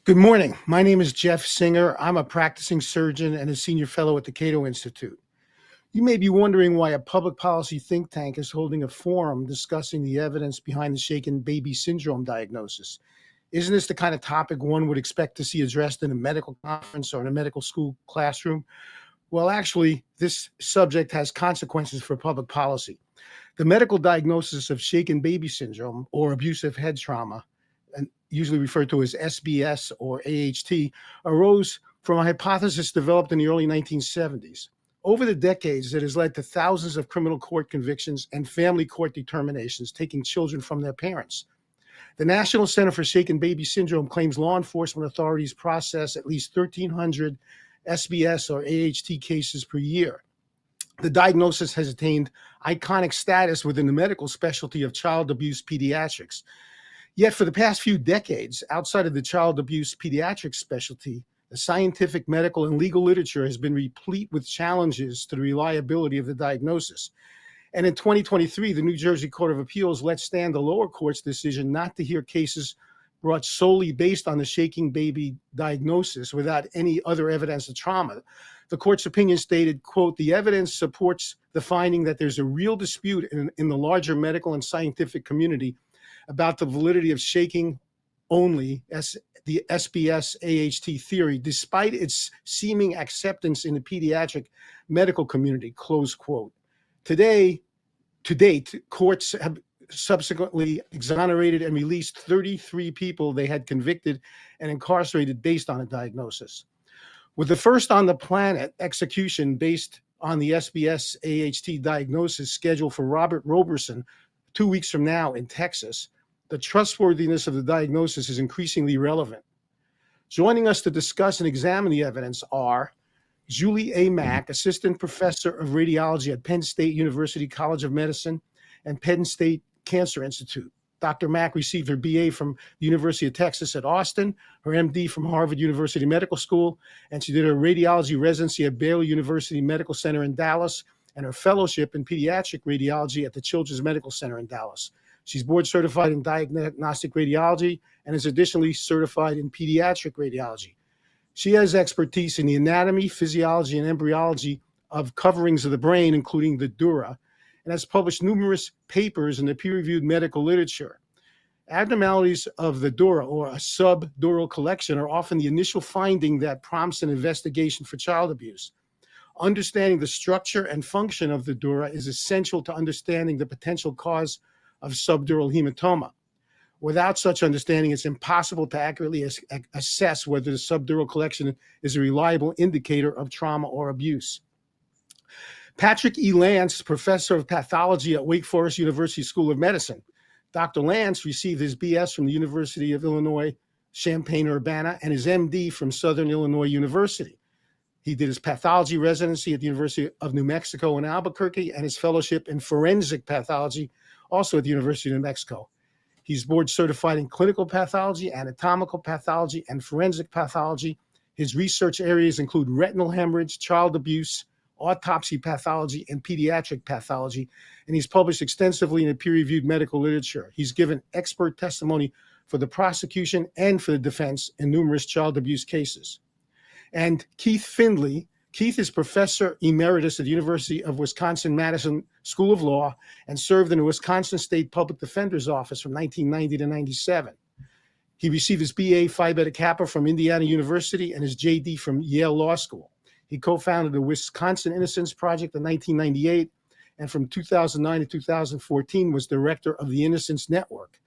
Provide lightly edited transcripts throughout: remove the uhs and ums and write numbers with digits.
Good morning. My name is Jeff Singer. I'm a practicing surgeon and a senior fellow at the Cato Institute. You may be wondering why a public policy think tank is holding a forum discussing the evidence behind the shaken baby syndrome diagnosis. Isn't this the kind of topic one would expect to see addressed in a medical conference or in a medical school classroom? Well, actually, this subject has consequences for public policy. The medical diagnosis of shaken baby syndrome or abusive head trauma, and usually referred to as SBS or AHT, arose from a hypothesis developed in the early 1970s. Over the decades, it has led to thousands of criminal court convictions and family court determinations taking children from their parents. The National Center for Shaken Baby Syndrome claims law enforcement authorities process at least 1,300 SBS or AHT cases per year. The diagnosis has attained iconic status within the medical specialty of child abuse pediatrics. Yet for the past few decades, outside of the child abuse pediatrics specialty, the scientific, medical, and legal literature has been replete with challenges to the reliability of the diagnosis. And in 2023, the New Jersey Court of Appeals let stand the lower court's decision not to hear cases brought solely based on the shaking baby diagnosis without any other evidence of trauma. The court's opinion stated, quote, "The evidence supports the finding that there's a real dispute in the larger medical and scientific community about the validity of shaking only as the SBS AHT theory, despite its seeming acceptance in the pediatric medical community," close quote. To date, courts have subsequently exonerated and released 33 people they had convicted and incarcerated based on a diagnosis. With the first on the planet execution based on the SBS AHT diagnosis scheduled for Robert Roberson 2 weeks from now in Texas, the trustworthiness of the diagnosis is increasingly relevant. Joining us to discuss and examine the evidence are Julie A. Mack, Assistant Professor of Radiology at Penn State University College of Medicine and Penn State Cancer Institute. Dr. Mack received her BA from the University of Texas at Austin, her MD from Harvard University Medical School, and she did her radiology residency at Baylor University Medical Center in Dallas and her fellowship in pediatric radiology at the Children's Medical Center in Dallas. She's board certified in diagnostic radiology and is additionally certified in pediatric radiology. She has expertise in the anatomy, physiology, and embryology of coverings of the brain, including the dura, and has published numerous papers in the peer-reviewed medical literature. Abnormalities of the dura or a subdural collection are often the initial finding that prompts an investigation for child abuse. Understanding the structure and function of the dura is essential to understanding the potential cause of subdural hematoma. Without such understanding, it's impossible to accurately assess whether the subdural collection is a reliable indicator of trauma or abuse. Patrick E. Lance, Professor of Pathology at Wake Forest University School of Medicine. Dr. Lance received his BS from the University of Illinois, Champaign-Urbana, and his MD from Southern Illinois University. He did his pathology residency at the University of New Mexico in Albuquerque and his fellowship in forensic pathology, also at the University of New Mexico. He's board certified in clinical pathology, anatomical pathology, and forensic pathology. His research areas include retinal hemorrhage, child abuse, autopsy pathology, and pediatric pathology, and he's published extensively in the peer-reviewed medical literature. He's given expert testimony for the prosecution and for the defense in numerous child abuse cases. And Keith Findley. Keith is Professor Emeritus at the University of Wisconsin-Madison School of Law and served in the Wisconsin State Public Defender's Office from 1990 to 97. He received his BA Phi Beta Kappa from Indiana University and his JD from Yale Law School. He co-founded the Wisconsin Innocence Project in 1998, and from 2009 to 2014 was director of the Innocence Network.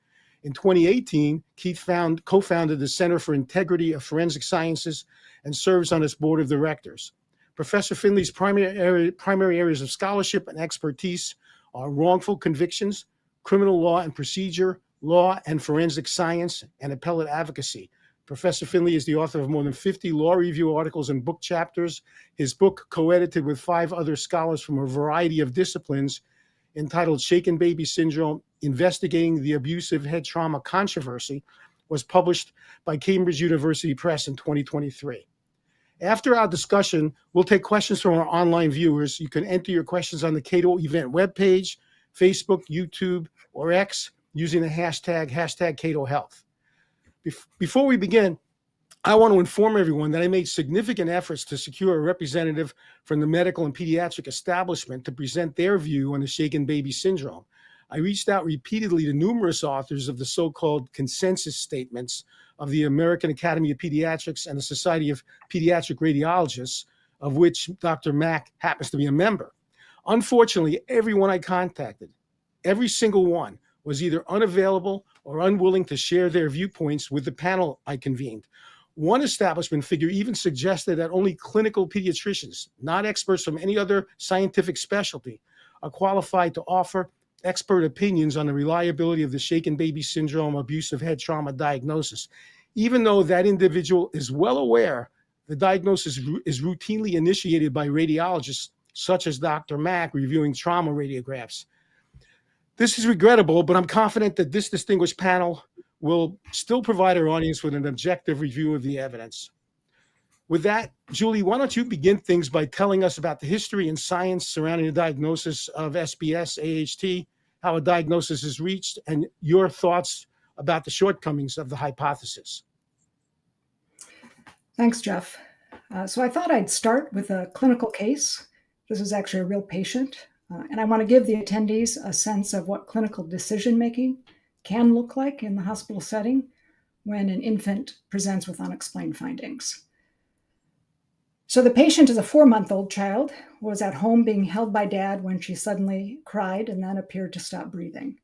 In 2018, Keith co-founded the Center for Integrity of Forensic Sciences and serves on its board of directors. Professor Findley's primary areas of scholarship and expertise are wrongful convictions, criminal law and procedure, law and forensic science, and appellate advocacy. Professor Findley is the author of more than 50 law review articles and book chapters. His book, co-edited with 5 other scholars from a variety of disciplines, entitled Shaken Baby Syndrome, Investigating the Abusive Head Trauma Controversy, was published by Cambridge University Press in 2023. After our discussion, we'll take questions from our online viewers. You can enter your questions on the Cato event webpage, Facebook, YouTube, or X using the hashtag CatoHealth. Before we begin, I want to inform everyone that I made significant efforts to secure a representative from the medical and pediatric establishment to present their view on the shaken baby syndrome. I reached out repeatedly to numerous authors of the so-called consensus statements of the American Academy of Pediatrics and the Society of Pediatric Radiologists, of which Dr. Mack happens to be a member. Unfortunately, everyone I contacted, every single one, was either unavailable or unwilling to share their viewpoints with the panel I convened. One establishment figure even suggested that only clinical pediatricians, not experts from any other scientific specialty, are qualified to offer expert opinions on the reliability of the shaken baby syndrome abusive head trauma diagnosis, even though that individual is well aware the diagnosis is routinely initiated by radiologists such as Dr. Mack reviewing trauma radiographs. This is regrettable, but I'm confident that this distinguished panel will still provide our audience with an objective review of the evidence. With that, Julie, why don't you begin things by telling us about the history and science surrounding the diagnosis of SBS AHT, how a diagnosis is reached, and your thoughts about the shortcomings of the hypothesis. Thanks, Jeff. So I thought I'd start with a clinical case. This is actually a real patient, and I want to give the attendees a sense of what clinical decision-making can look like in the hospital setting when an infant presents with unexplained findings. So the patient is a 4-month-old child, was at home being held by dad when she suddenly cried and then appeared to stop breathing.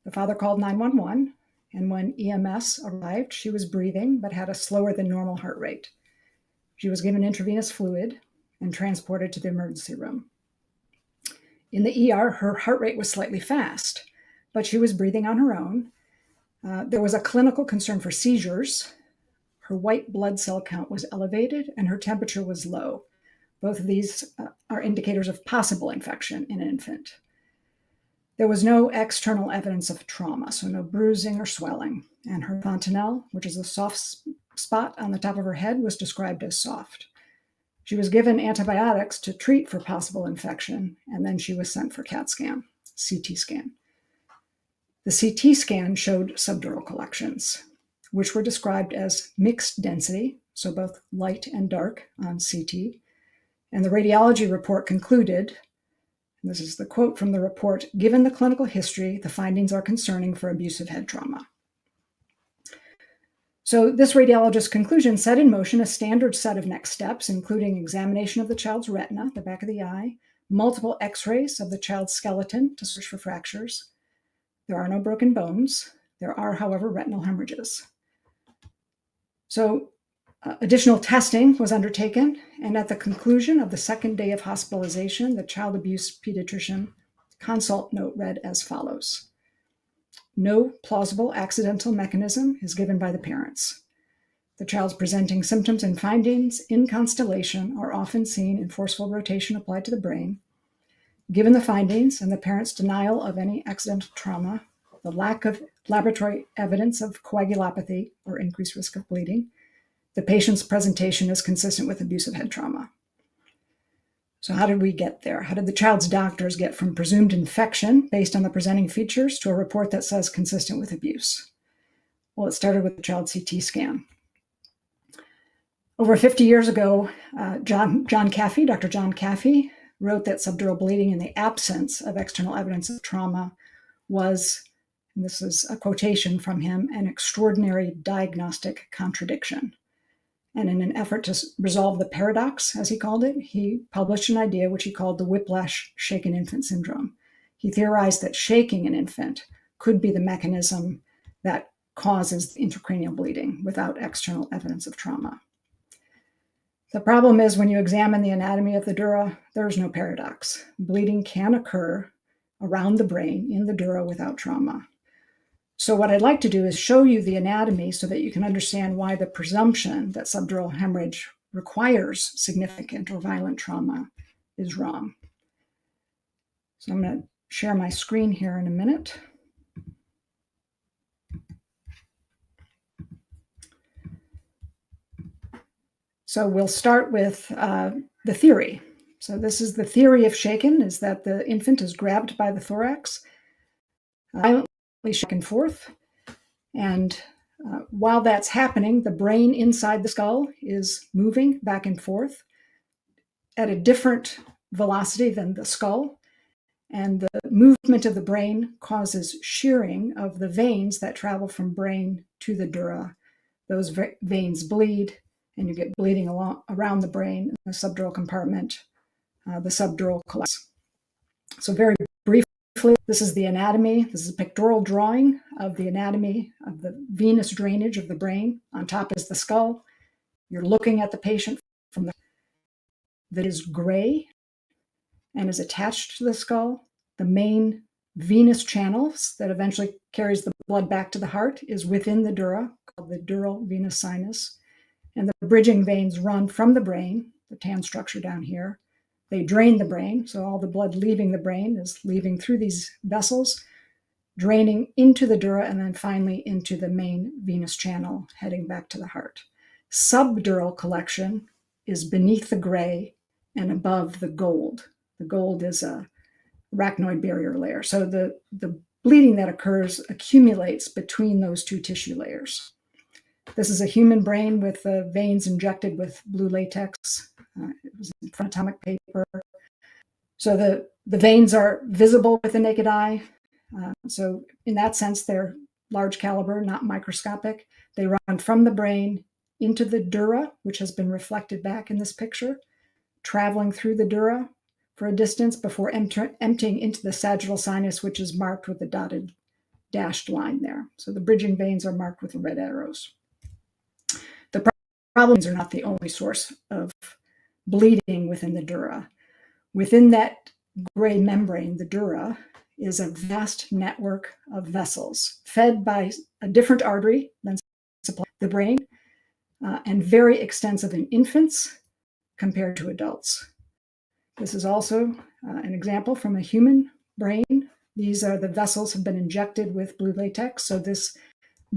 The father called 911, and when EMS arrived, she was breathing but had a slower than normal heart rate. She was given intravenous fluid and transported to the emergency room. In the ER, her heart rate was slightly fast, but she was breathing on her own. There was a clinical concern for seizures. Her white blood cell count was elevated and her temperature was low. Both of these are indicators of possible infection in an infant. There was no external evidence of trauma, so no bruising or swelling. And her fontanelle, which is a soft spot on the top of her head, was described as soft. She was given antibiotics to treat for possible infection, and then she was sent for CAT scan, CT scan. The CT scan showed subdural collections, which were described as mixed density, so both light and dark on CT. And the radiology report concluded, and this is the quote from the report, "Given the clinical history, the findings are concerning for abusive head trauma." So this radiologist's conclusion set in motion a standard set of next steps, including examination of the child's retina, the back of the eye, multiple x-rays of the child's skeleton to search for fractures. There are no broken bones. There are, however, retinal hemorrhages. So additional testing was undertaken, and at the conclusion of the second day of hospitalization, the child abuse pediatrician consult note read as follows: "No plausible accidental mechanism is given by the parents. The child's presenting symptoms and findings in constellation are often seen in forceful rotation applied to the brain. Given the findings and the parents' denial of any accidental trauma, the lack of laboratory evidence of coagulopathy or increased risk of bleeding, the patient's presentation is consistent with abusive head trauma." So how did we get there? How did the child's doctors get from presumed infection based on the presenting features to a report that says consistent with abuse? Well, it started with the child CT scan. Over 50 years ago, Dr. John Caffey, wrote that subdural bleeding in the absence of external evidence of trauma was, and this is a quotation from him, an extraordinary diagnostic contradiction. And in an effort to resolve the paradox, as he called it, he published an idea which he called the whiplash shaken infant syndrome. He theorized that shaking an infant could be the mechanism that causes intracranial bleeding without external evidence of trauma. The problem is when you examine the anatomy of the dura, there's no paradox. Bleeding can occur around the brain in the dura without trauma. So what I'd like to do is show you the anatomy so that you can understand why the presumption that subdural hemorrhage requires significant or violent trauma is wrong. So I'm going to share my screen here in a minute. So we'll start with the theory. So this is the theory of shaken, is that the infant is grabbed by the thorax, violently shaken forth, and While that's happening, the brain inside the skull is moving back and forth at a different velocity than the skull. And the movement of the brain causes shearing of the veins that travel from brain to the dura. Those veins bleed, and you get bleeding around the brain, the subdural compartment, the subdural collapse. So very briefly, this is the anatomy. This is a pictorial drawing of the anatomy of the venous drainage of the brain. On top is the skull. You're looking at the patient from the that is gray and is attached to the skull. The main venous channels that eventually carries the blood back to the heart is within the dura, called the dural venous sinus. And the bridging veins run from the brain, the tan structure down here. They drain the brain, so all the blood leaving the brain is leaving through these vessels, draining into the dura, and then finally into the main venous channel, heading back to the heart. Subdural collection is beneath the gray and above the gold. The gold is a arachnoid barrier layer. So the bleeding that occurs accumulates between those two tissue layers. This is a human brain with the veins injected with blue latex. It was in atomic paper. So the veins are visible with the naked eye. So in that sense, they're large caliber, not microscopic. They run from the brain into the dura, which has been reflected back in this picture, traveling through the dura for a distance before emptying into the sagittal sinus, which is marked with the dotted dashed line there. So the bridging veins are marked with the red arrows. The problems are not the only source of bleeding within the dura. Within that gray membrane, the dura, is a vast network of vessels fed by a different artery than supplies the brain, and very extensive in infants compared to adults. This is also an example from a human brain. These are the vessels have been injected with blue latex. So this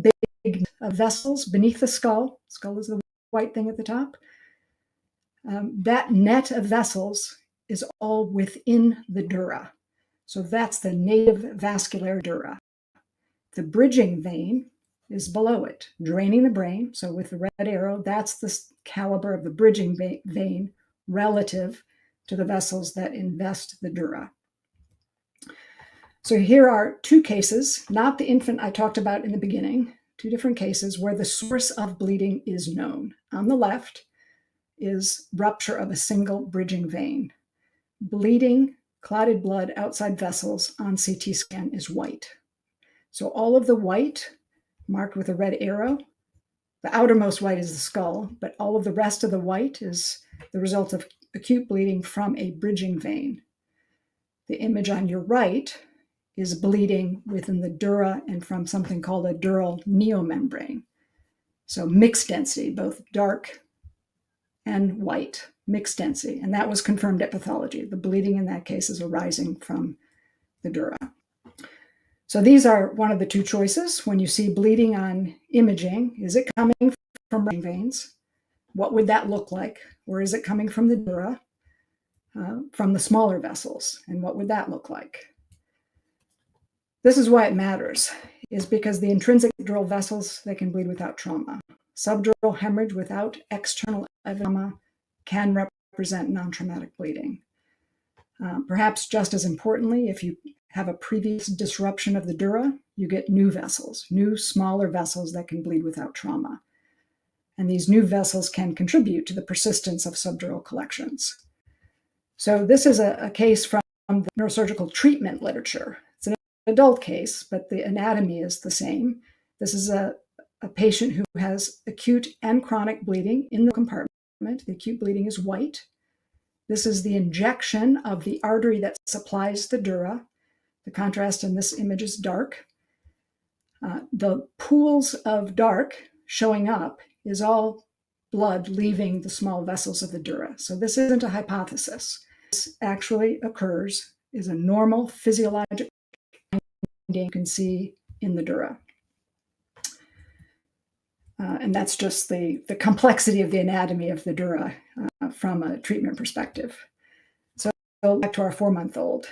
big vessels beneath the skull is the white thing at the top. That net of vessels is all within the dura. So that's the native vascular dura. The bridging vein is below it, draining the brain. So with the red arrow, that's the caliber of the bridging vein relative to the vessels that invest the dura. So here are two cases, not the infant I talked about in the beginning, two different cases where the source of bleeding is known. On the left is rupture of a single bridging vein. Bleeding, clotted blood outside vessels on CT scan is white. So all of the white marked with a red arrow, the outermost white is the skull, but all of the rest of the white is the result of acute bleeding from a bridging vein. The image on your right is bleeding within the dura and from something called a dural neomembrane. So mixed density, both dark and white, mixed density. And that was confirmed at pathology. The bleeding in that case is arising from the dura. So these are one of the two choices. When you see bleeding on imaging, is it coming from bridging veins? What would that look like? Or is it coming from the dura, from the smaller vessels? And what would that look like? This is why it matters, is because the intrinsic dural vessels, they can bleed without trauma. Subdural hemorrhage without external trauma can represent non-traumatic bleeding. Perhaps just as importantly, if you have a previous disruption of the dura, you get new vessels, new smaller vessels that can bleed without trauma. And these new vessels can contribute to the persistence of subdural collections. So this is a case from the neurosurgical treatment literature. It's an adult case, but the anatomy is the same. This is a patient who has acute and chronic bleeding in the compartment. The acute bleeding is white. This is the injection of the artery that supplies the dura. The contrast in this image is dark. The pools of dark showing up is all blood leaving the small vessels of the dura. So this isn't a hypothesis. This actually occurs, is a normal physiologic finding you can see in the dura. And that's just the complexity of the anatomy of the dura from a treatment perspective. So back to our 4-month-old.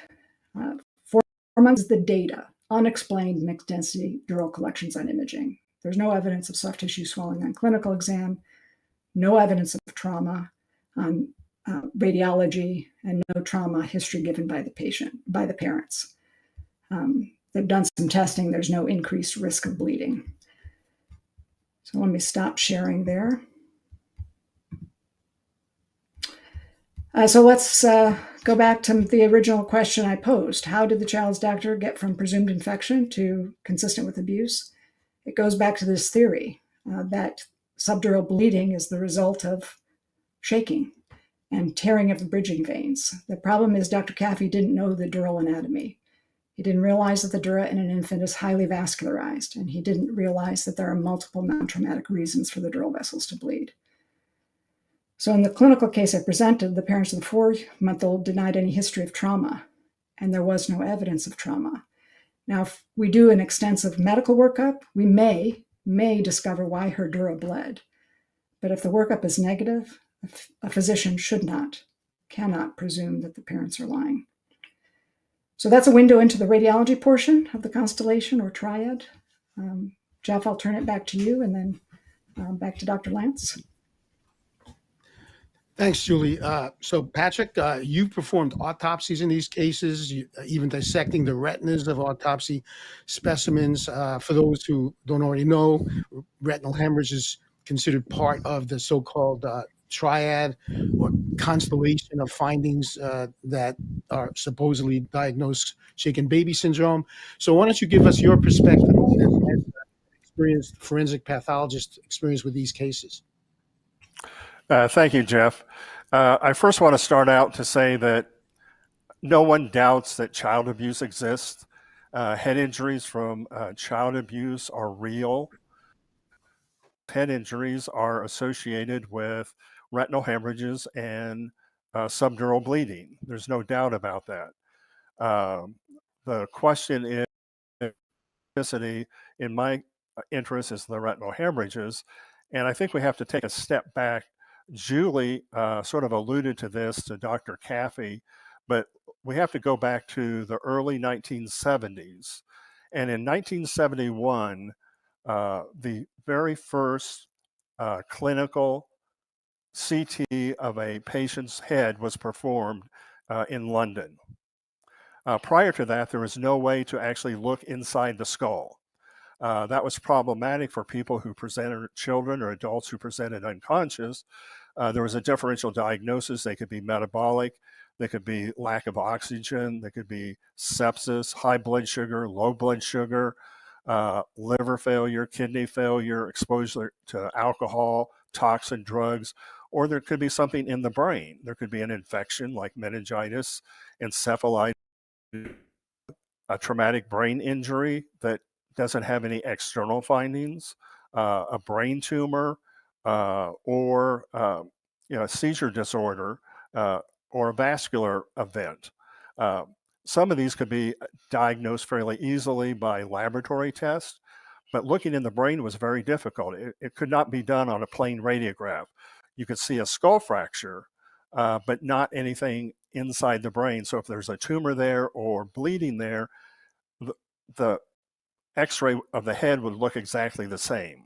4 months is the data, unexplained mixed density dural collections on imaging. There's no evidence of soft tissue swelling on clinical exam, no evidence of trauma on radiology, and no trauma history given by the parents. They've done some testing. There's no increased risk of bleeding. So let me stop sharing there. So let's go back to the original question I posed. How did the child's doctor get from presumed infection to consistent with abuse? It goes back to this theory that subdural bleeding is the result of shaking and tearing of the bridging veins. The problem is Dr. Caffey didn't know the dural anatomy. He didn't realize that the dura in an infant is highly vascularized, and he didn't realize that there are multiple non-traumatic reasons for the dural vessels to bleed. So in the clinical case I presented, the parents of the 4-month-old denied any history of trauma, and there was no evidence of trauma. Now, if we do an extensive medical workup, we may discover why her dura bled. But if the workup is negative, a physician cannot presume that the parents are lying. So that's a window into the radiology portion of the constellation or triad. Jeff, I'll turn it back to you, and then back to Dr. Lance. Thanks, Julie. So, Patrick, you've performed autopsies in these cases, even dissecting the retinas of autopsy specimens. For those who don't already know, retinal hemorrhage is considered part of the so-called triad or constellation of findings that are supposedly diagnosed shaken baby syndrome. So why don't you give us your perspective as experienced forensic pathologist experience with these cases? Thank you, Jeff. I first want to start out to say that no one doubts that child abuse exists. Head injuries from child abuse are real. Head injuries are associated with retinal hemorrhages and subdural bleeding. There's no doubt about that. The question is, in my interest is the retinal hemorrhages. And I think we have to take a step back. Julie sort of alluded to this to Dr. Caffey, but we have to go back to the early 1970s. And in 1971, the very first clinical CT of a patient's head was performed in London. Prior to that, there was no way to actually look inside the skull. That was problematic for people who presented, children or adults who presented unconscious. There was a differential diagnosis. They could be metabolic, they could be lack of oxygen, they could be sepsis, high blood sugar, low blood sugar, liver failure, kidney failure, exposure to alcohol, toxin, drugs, or there could be something in the brain. There could be an infection like meningitis, encephalitis, a traumatic brain injury that doesn't have any external findings, a brain tumor, or a seizure disorder, or a vascular event. Some of these could be diagnosed fairly easily by laboratory tests, but looking in the brain was very difficult. It could not be done on a plain radiograph. You could see a skull fracture, but not anything inside the brain. So if there's a tumor there or bleeding there, the X-ray of the head would look exactly the same.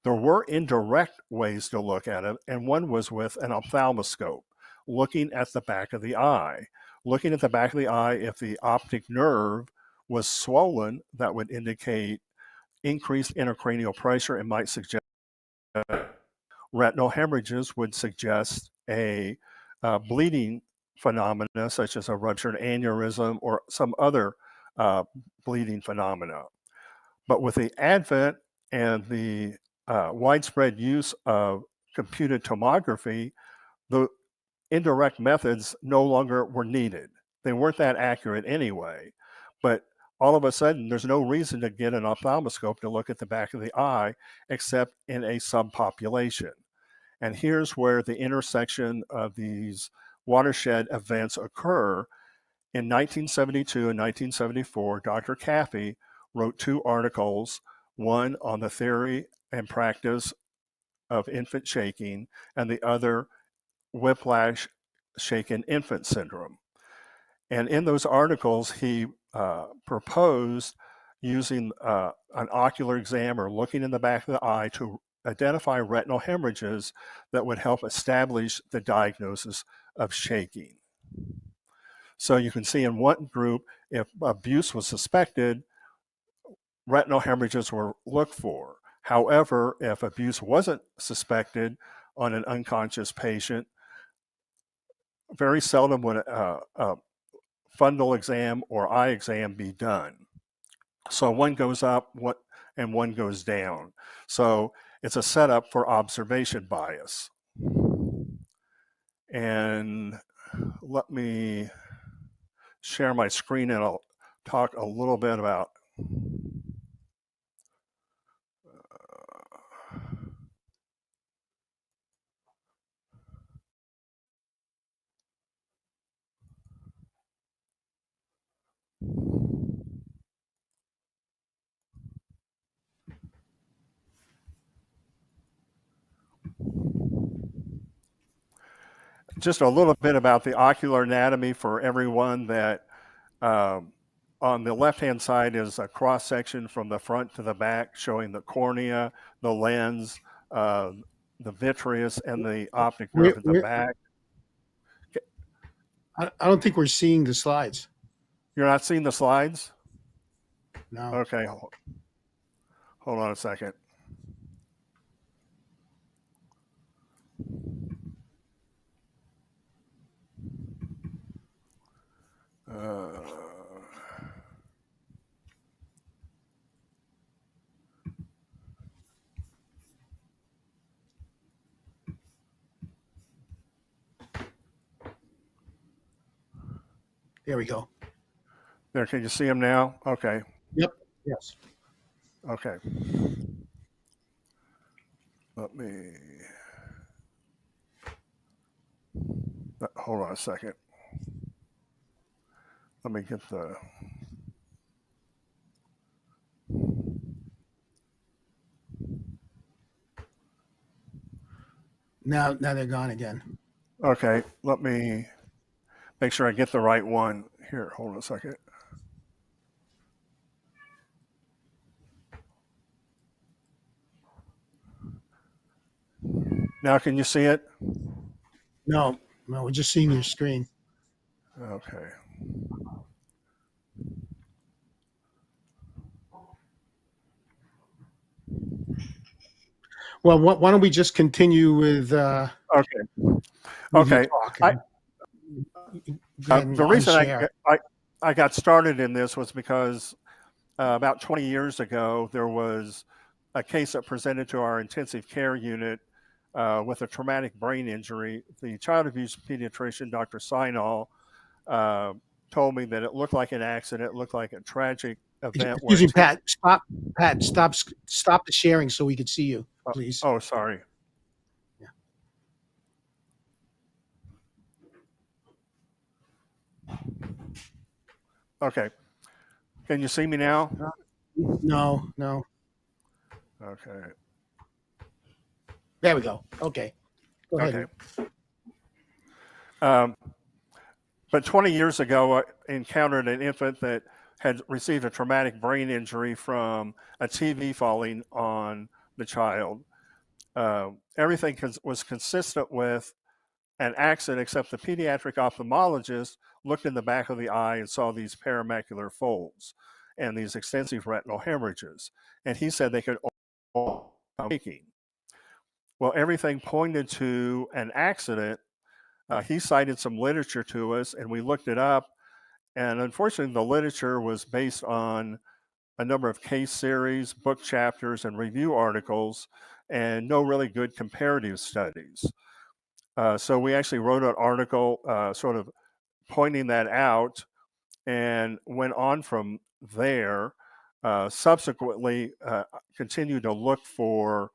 There were indirect ways to look at it, and one was with an ophthalmoscope, looking at the back of the eye. Looking at the back of the eye, if the optic nerve was swollen, that would indicate increased intracranial pressure and might suggest retinal hemorrhages, would suggest a bleeding phenomena such as a ruptured aneurysm or some other bleeding phenomena. But with the advent and the widespread use of computed tomography, the indirect methods no longer were needed. They weren't that accurate anyway. But all of a sudden, there's no reason to get an ophthalmoscope to look at the back of the eye except in a subpopulation. And here's where the intersection of these watershed events occur. In 1972 and 1974, Dr. Caffey wrote 2 articles, one on the theory and practice of infant shaking, and the other, whiplash shaken infant syndrome. And in those articles, he proposed using an ocular exam or looking in the back of the eye to identify retinal hemorrhages that would help establish the diagnosis of shaking. So you can see in one group, if abuse was suspected, retinal hemorrhages were looked for. However, if abuse wasn't suspected on an unconscious patient, very seldom would a fundal exam or eye exam be done. So one goes up and one goes down. So it's a setup for observation bias. And let me share my screen and I'll talk a little bit about just a little bit about the ocular anatomy for everyone. That on the left-hand side is a cross-section from the front to the back showing the cornea, the lens, the vitreous, and the optic nerve at the back. I don't think we're seeing the slides. You're not seeing the slides? No. Okay, hold on a second. There we go. There, can you see them now? Okay. Yep. Yes. Okay. Let me hold on a second. Let me get the. Now they're gone again. Okay, let me make sure I get the right one. Here, hold on a second. Now, can you see it? No, we're just seeing your screen. Okay. Well, why don't we just continue with Okay. with Okay. your talk and go ahead and The reason unshare. I got started in this was because about 20 years ago, there was a case that presented to our intensive care unit with a traumatic brain injury. The child abuse pediatrician, Dr. Sinal, told me that it looked like an accident, it looked like a tragic event. Excuse me, Pat. Stop the sharing so we could see you, please. Oh, sorry. Yeah. Okay. Can you see me now? No. Okay. There we go. Okay. Go ahead. Okay. But 20 years ago, I encountered an infant that had received a traumatic brain injury from a TV falling on the child. Everything was consistent with an accident, except the pediatric ophthalmologist looked in the back of the eye and saw these paramacular folds and these extensive retinal hemorrhages. And he said they could all be shaking. Well, everything pointed to an accident. He cited some literature to us, and we looked it up. And unfortunately, the literature was based on a number of case series, book chapters, and review articles, and no really good comparative studies. So we actually wrote an article sort of pointing that out and went on from there. Subsequently, continued to look for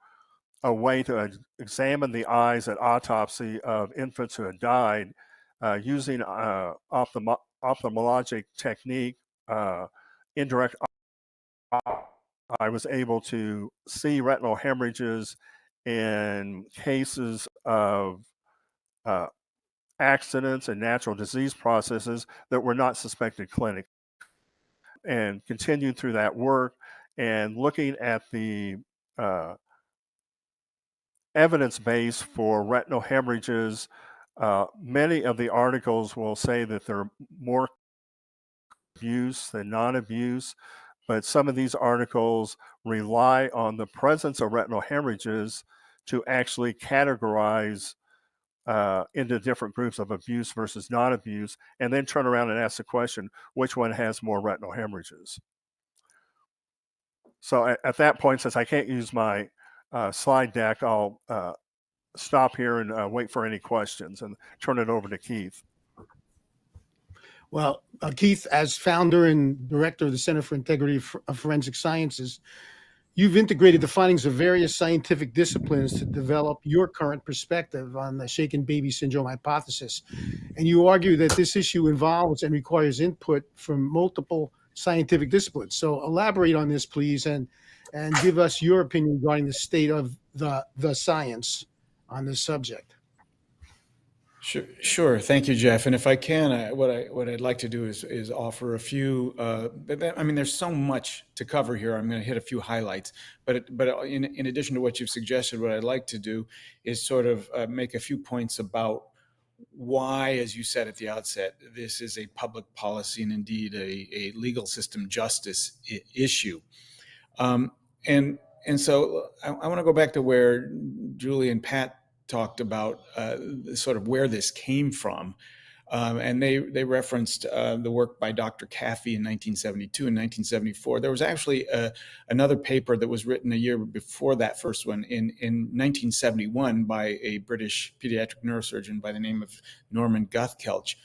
a way to examine the eyes at autopsy of infants who had died using ophthalmologic technique, indirect. I was able to see retinal hemorrhages in cases of accidents and natural disease processes that were not suspected clinically. and continued through that work and looking at the evidence base for retinal hemorrhages. Many of the articles will say that they're more abuse than non-abuse, but some of these articles rely on the presence of retinal hemorrhages to actually categorize into different groups of abuse versus non-abuse, and then turn around and ask the question, which one has more retinal hemorrhages? So at that point, since I can't use my slide deck, I'll stop here and wait for any questions and turn it over to Keith. Well, Keith, as founder and director of the Center for Integrity of Forensic Sciences, you've integrated the findings of various scientific disciplines to develop your current perspective on the shaken baby syndrome hypothesis. And you argue that this issue involves and requires input from multiple scientific disciplines. So elaborate on this, please, and give us your opinion regarding the state of the science on this subject. Sure. Thank you, Jeff. And if I can, what I'd like to do is offer a few. I mean, there's so much to cover here. I'm going to hit a few highlights. But in addition to what you've suggested, what I'd like to do is sort of make a few points about why, as you said at the outset, this is a public policy and indeed a legal system justice issue. And so I want to go back to where Julie and Pat talked about sort of where this came from. And they referenced the work by Dr. Caffey in 1972 and 1974. There was actually another paper that was written a year before that first one in 1971 by a British pediatric neurosurgeon by the name of Norman Guthkelch,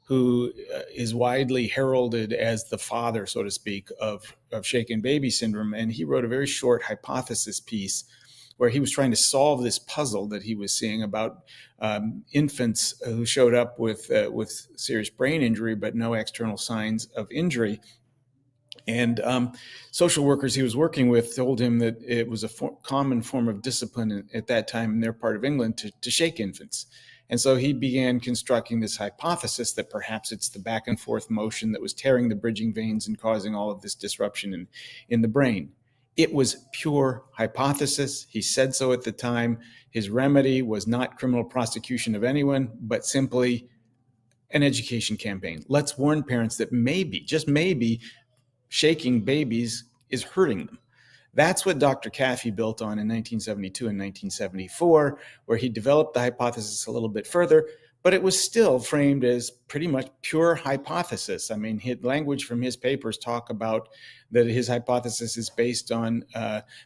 who is widely heralded as the father, so to speak, of shaken baby syndrome. And he wrote a very short hypothesis piece where he was trying to solve this puzzle that he was seeing about infants who showed up with serious brain injury, but no external signs of injury. And social workers he was working with told him that it was a common form of discipline at that time in their part of England to shake infants. And so he began constructing this hypothesis that perhaps it's the back and forth motion that was tearing the bridging veins and causing all of this disruption in the brain. It was pure hypothesis. He said so at the time. His remedy was not criminal prosecution of anyone, but simply an education campaign. Let's warn parents that maybe, just maybe, shaking babies is hurting them. That's what Dr. Caffey built on in 1972 and 1974, where he developed the hypothesis a little bit further, but it was still framed as pretty much pure hypothesis. I mean, his language from his papers talk about that his hypothesis is based on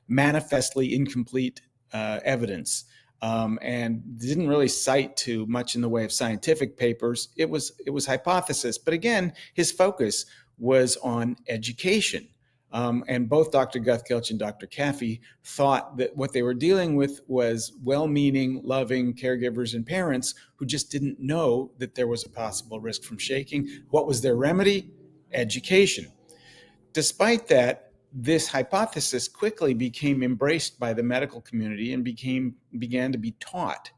manifestly incomplete evidence, and didn't really cite too much in the way of scientific papers. It was hypothesis, but again, his focus was on education. And both Dr. Guthkelch and Dr. Caffey thought that what they were dealing with was well-meaning, loving caregivers and parents who just didn't know that there was a possible risk from shaking. What was their remedy? Education. Despite that, this hypothesis quickly became embraced by the medical community and began to be taught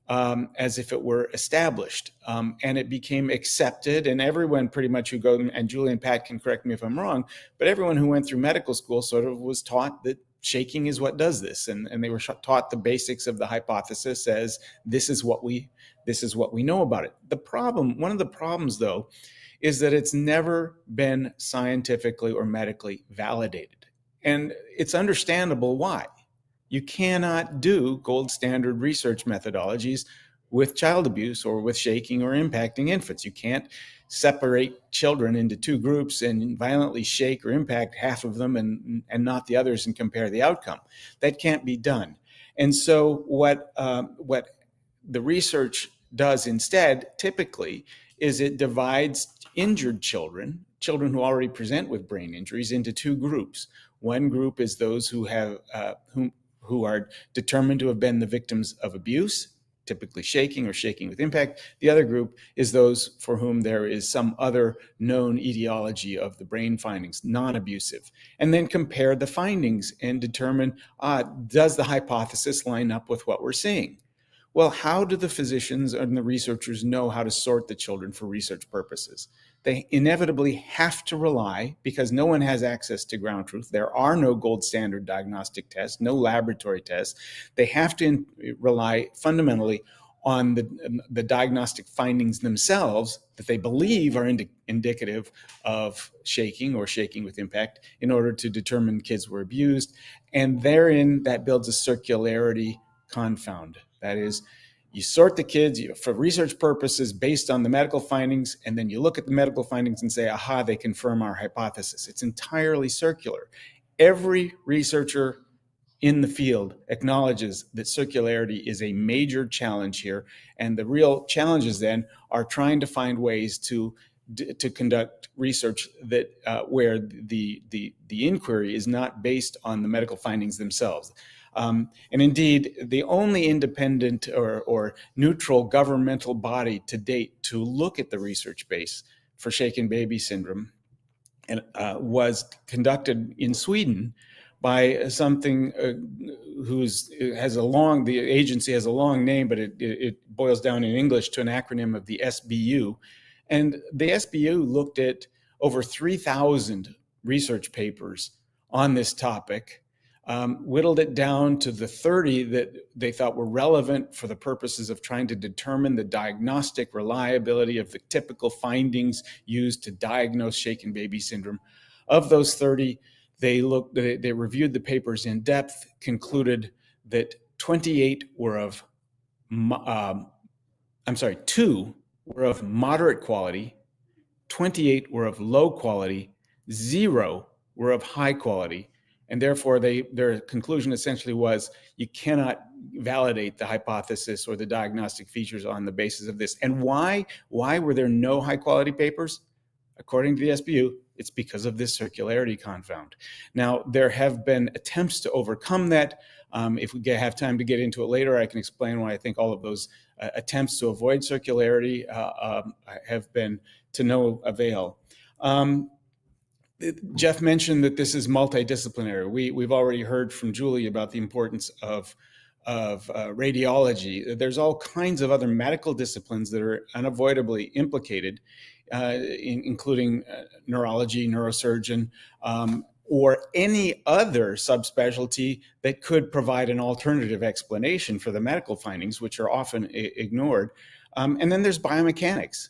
as if it were established. And it became accepted, and everyone pretty much who go, and Julie and Pat can correct me if I'm wrong, but everyone who went through medical school sort of was taught that shaking is what does this. And they were taught the basics of the hypothesis as this is what we know about it. One of the problems though, is that it's never been scientifically or medically validated. And it's understandable why. You cannot do gold standard research methodologies with child abuse or with shaking or impacting infants. You can't separate children into two groups and violently shake or impact half of them and not the others and compare the outcome. That can't be done. And so what the research does instead, typically, is it divides injured children who already present with brain injuries, into two groups. One group is those who are determined to have been the victims of abuse, typically shaking or shaking with impact. The other group is those for whom there is some other known etiology of the brain findings, non-abusive. And then compare the findings and determine, does the hypothesis line up with what we're seeing? Well, how do the physicians and the researchers know how to sort the children for research purposes? They inevitably have to rely, because no one has access to ground truth. There are no gold standard diagnostic tests, no laboratory tests. They have to rely fundamentally on the diagnostic findings themselves that they believe are indicative of shaking or shaking with impact in order to determine kids were abused. And therein, that builds a circularity confound. That is, you sort the kids for research purposes based on the medical findings, and then you look at the medical findings and say, aha, they confirm our hypothesis. It's entirely circular. Every researcher in the field acknowledges that circularity is a major challenge here. And the real challenges then are trying to find ways to conduct research that where the inquiry is not based on the medical findings themselves. And indeed, the only independent or neutral governmental body to date to look at the research base for shaken baby syndrome and was conducted in Sweden by something the agency has a long name, but it boils down in English to an acronym of the SBU. And the SBU looked at over 3,000 research papers on this topic, whittled it down to the 30 that they thought were relevant for the purposes of trying to determine the diagnostic reliability of the typical findings used to diagnose shaken baby syndrome. Of those 30, they reviewed the papers in depth, concluded that 2 were of moderate quality, 28 were of low quality, 0 were of high quality. And therefore, their conclusion essentially was, you cannot validate the hypothesis or the diagnostic features on the basis of this. And why were there no high quality papers? According to the SBU, it's because of this circularity confound. Now, there have been attempts to overcome that. If we have time to get into it later, I can explain why I think all of those attempts to avoid circularity have been to no avail. Jeff mentioned that this is multidisciplinary. We've already heard from Julie about the importance of radiology. There's all kinds of other medical disciplines that are unavoidably implicated, including neurology, neurosurgeon, or any other subspecialty that could provide an alternative explanation for the medical findings, which are often ignored. And then there's biomechanics.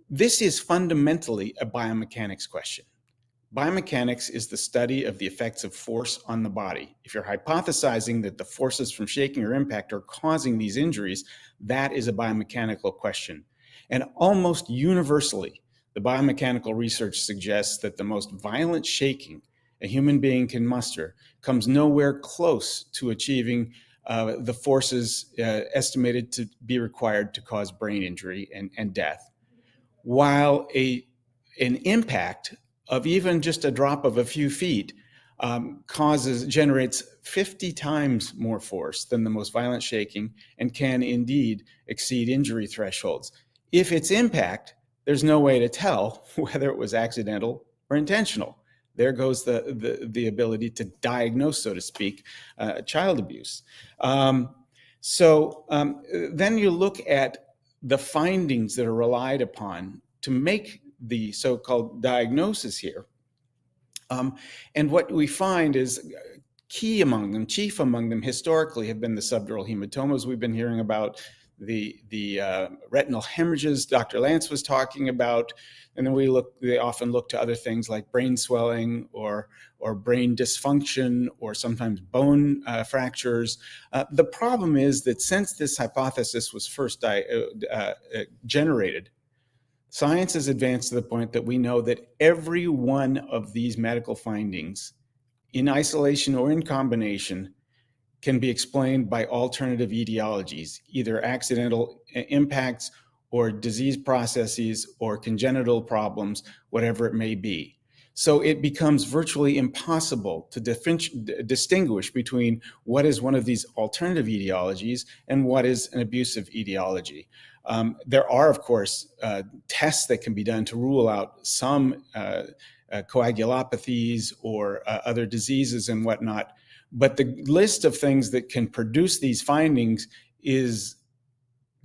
This is fundamentally a biomechanics question. Biomechanics is the study of the effects of force on the body. If you're hypothesizing that the forces from shaking or impact are causing these injuries, that is a biomechanical question. And almost universally, the biomechanical research suggests that the most violent shaking a human being can muster comes nowhere close to achieving the forces estimated to be required to cause brain injury and death. While an impact of even just a drop of a few feet generates 50 times more force than the most violent shaking and can indeed exceed injury thresholds. If it's impact, there's no way to tell whether it was accidental or intentional. There goes the ability to diagnose, so to speak, child abuse. Then you look at the findings that are relied upon to make the so-called diagnosis here. And what we find is chief among them historically have been the subdural hematomas we've been hearing about, the retinal hemorrhages Dr. Lance was talking about, and then they often look to other things like brain swelling or brain dysfunction or sometimes bone fractures. The problem is that since this hypothesis was first generated, science has advanced to the point that we know that every one of these medical findings, in isolation or in combination, can be explained by alternative etiologies, either accidental impacts or disease processes or congenital problems, whatever it may be. So it becomes virtually impossible to distinguish between what is one of these alternative etiologies and what is an abusive etiology. There are, of course, tests that can be done to rule out some coagulopathies or other diseases and whatnot. But the list of things that can produce these findings is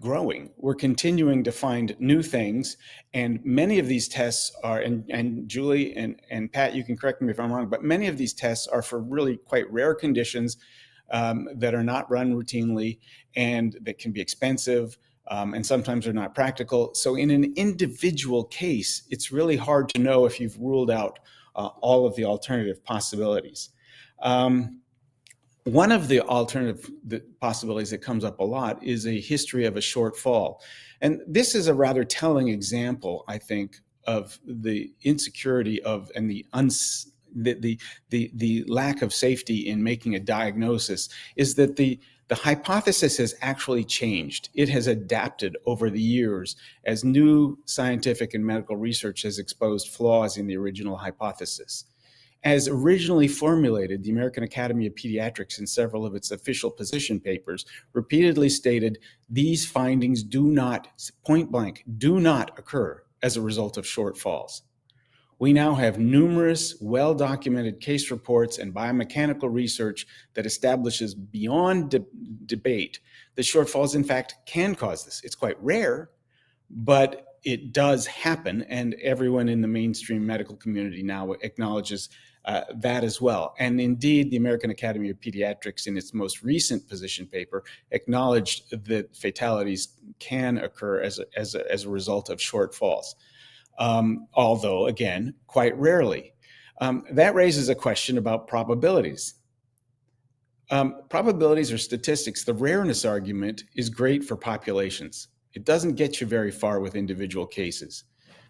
growing. We're continuing to find new things, and many of these tests are, and Julie and Pat, you can correct me if I'm wrong, but many of these tests are for really quite rare conditions that are not run routinely and that can be expensive, and sometimes are not practical. So in an individual case, it's really hard to know if you've ruled out all of the alternative possibilities. One of the alternative possibilities that comes up a lot is a history of a shortfall. And this is a rather telling example, I think, of the insecurity of and the lack of safety in making a diagnosis, is that the hypothesis has actually changed. It has adapted over the years as new scientific and medical research has exposed flaws in the original hypothesis. As originally formulated, the American Academy of Pediatrics, in several of its official position papers, repeatedly stated these findings do not, point blank, do not occur as a result of shortfalls. We now have numerous well-documented case reports and biomechanical research that establishes beyond debate that shortfalls, in fact, can cause this. It's quite rare, but it does happen, and everyone in the mainstream medical community now acknowledges that as well. And indeed, the American Academy of Pediatrics, in its most recent position paper, acknowledged that fatalities can occur as a result of shortfalls, although, again, quite rarely. That raises a question about probabilities. Probabilities or statistics, the rareness argument is great for populations. It doesn't get you very far with individual cases,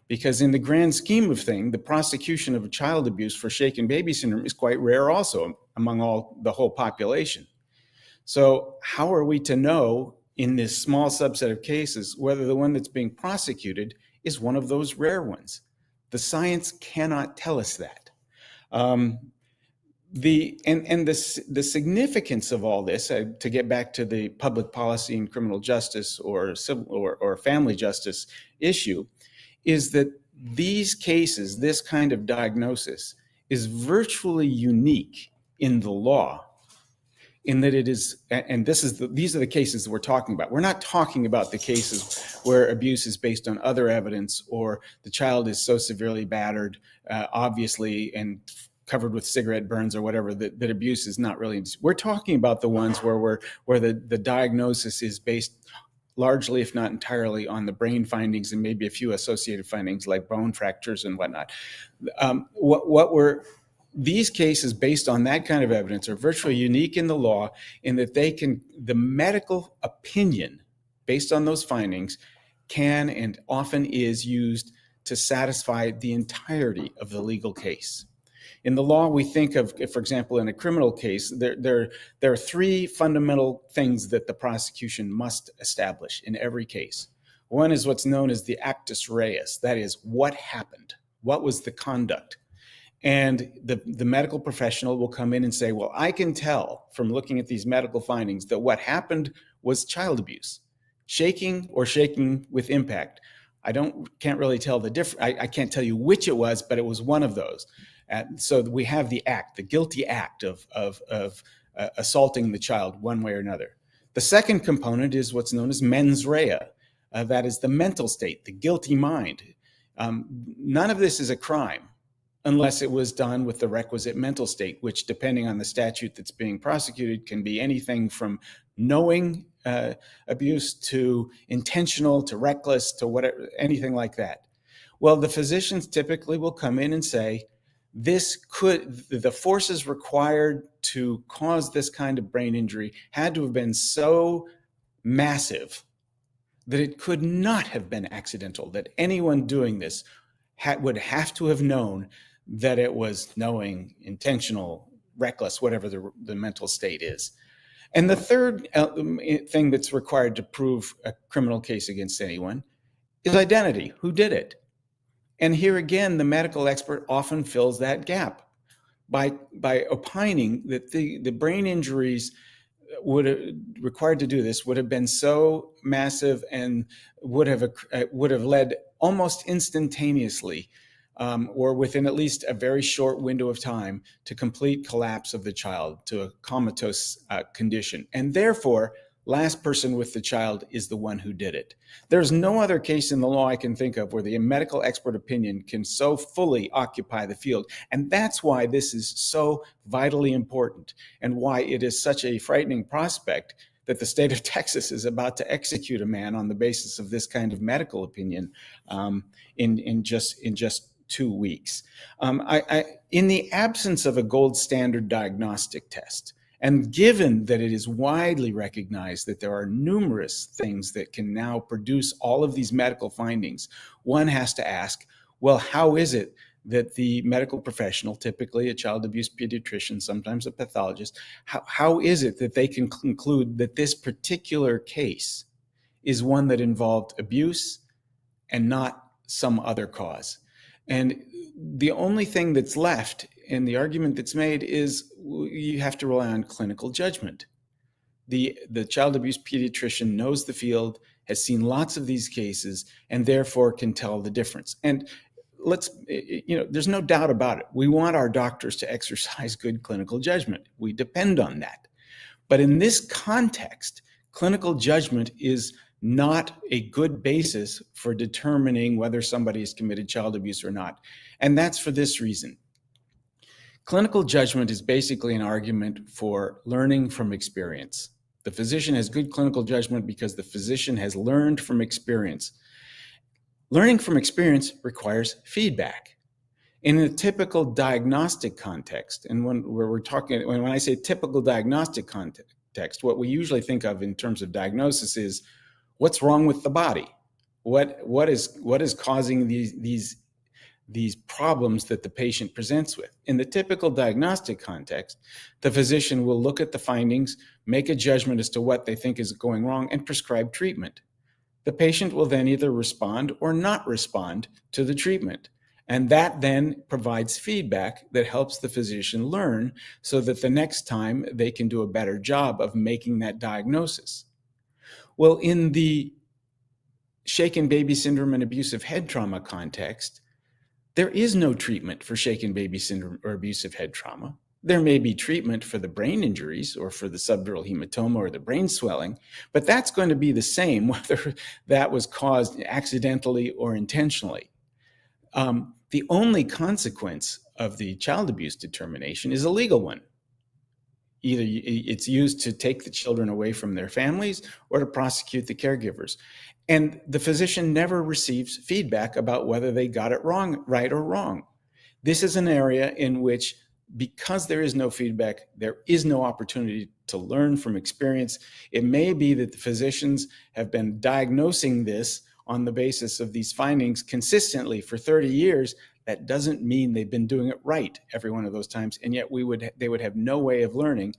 because in the grand scheme of things, the prosecution of child abuse for shaken baby syndrome is quite rare also among the whole population. So how are we to know in this small subset of cases whether the one that's being prosecuted is one of those rare ones? The science cannot tell us that. The significance of all this, to get back to the public policy and criminal justice or civil or family justice issue, is that these cases, this kind of diagnosis, is virtually unique in the law, in that it is, and these are the cases that we're talking about. We're not talking about the cases where abuse is based on other evidence, or the child is so severely battered, obviously, and covered with cigarette burns or whatever, that abuse is not really. We're talking about the ones where the diagnosis is based largely, if not entirely, on the brain findings and maybe a few associated findings like bone fractures and whatnot. These cases based on that kind of evidence are virtually unique in the law, in that the medical opinion based on those findings can and often is used to satisfy the entirety of the legal case. In the law, we think of, for example, in a criminal case, there are three fundamental things that the prosecution must establish in every case. One is what's known as the actus reus. That is, what happened? What was the conduct? And the medical professional will come in and say, well, I can tell from looking at these medical findings that what happened was child abuse, shaking or shaking with impact. Can't really tell the difference. I can't tell you which it was, but it was one of those. So we have the guilty act of assaulting the child one way or another. The second component is what's known as mens rea. That is the mental state, the guilty mind. None of this is a crime unless it was done with the requisite mental state, which, depending on the statute that's being prosecuted, can be anything from knowing abuse to intentional to reckless to whatever, anything like that. Well, the physicians typically will come in and say, the forces required to cause this kind of brain injury had to have been so massive that it could not have been accidental, that anyone doing this would have to have known that it was knowing, intentional, reckless, whatever the mental state is. And the third thing that's required to prove a criminal case against anyone is identity. Who did it? And here again, the medical expert often fills that gap by opining that the brain injuries required to do this would have been so massive and would have led almost instantaneously, or within at least a very short window of time, to complete collapse of the child, to a comatose condition. And therefore, last person with the child is the one who did it. There's no other case in the law I can think of where the medical expert opinion can so fully occupy the field. And that's why this is so vitally important, and why it is such a frightening prospect that the state of Texas is about to execute a man on the basis of this kind of medical opinion in just 2 weeks. In the absence of a gold standard diagnostic test, and given that it is widely recognized that there are numerous things that can now produce all of these medical findings, one has to ask, well, how is it that the medical professional, typically a child abuse pediatrician, sometimes a pathologist, how is it that they can conclude that this particular case is one that involved abuse and not some other cause? And the only thing that's left in the argument that's made is you have to rely on clinical judgment. The child abuse pediatrician knows the field, has seen lots of these cases, and therefore can tell the difference. And there's no doubt about it. We want our doctors to exercise good clinical judgment. We depend on that. But in this context, clinical judgment is not a good basis for determining whether somebody has committed child abuse or not. And that's for this reason. Clinical judgment is basically an argument for learning from experience. The physician has good clinical judgment because the physician has learned from experience. Learning from experience requires feedback. In a typical diagnostic context, and when I say typical diagnostic context, what we usually think of in terms of diagnosis is what's wrong with the body? What is causing these problems that the patient presents with? In the typical diagnostic context, the physician will look at the findings, make a judgment as to what they think is going wrong, and prescribe treatment. The patient will then either respond or not respond to the treatment. And that then provides feedback that helps the physician learn so that the next time they can do a better job of making that diagnosis. Well, in the shaken baby syndrome and abusive head trauma context, there is no treatment for shaken baby syndrome or abusive head trauma. There may be treatment for the brain injuries or for the subdural hematoma or the brain swelling, but that's going to be the same whether that was caused accidentally or intentionally. The only consequence of the child abuse determination is a legal one. Either it's used to take the children away from their families or to prosecute the caregivers. And the physician never receives feedback about whether they got it right or wrong. This is an area in which, because there is no feedback, there is no opportunity to learn from experience. It may be that the physicians have been diagnosing this on the basis of these findings consistently for 30 years. That doesn't mean they've been doing it right every one of those times, and yet they would have no way of learning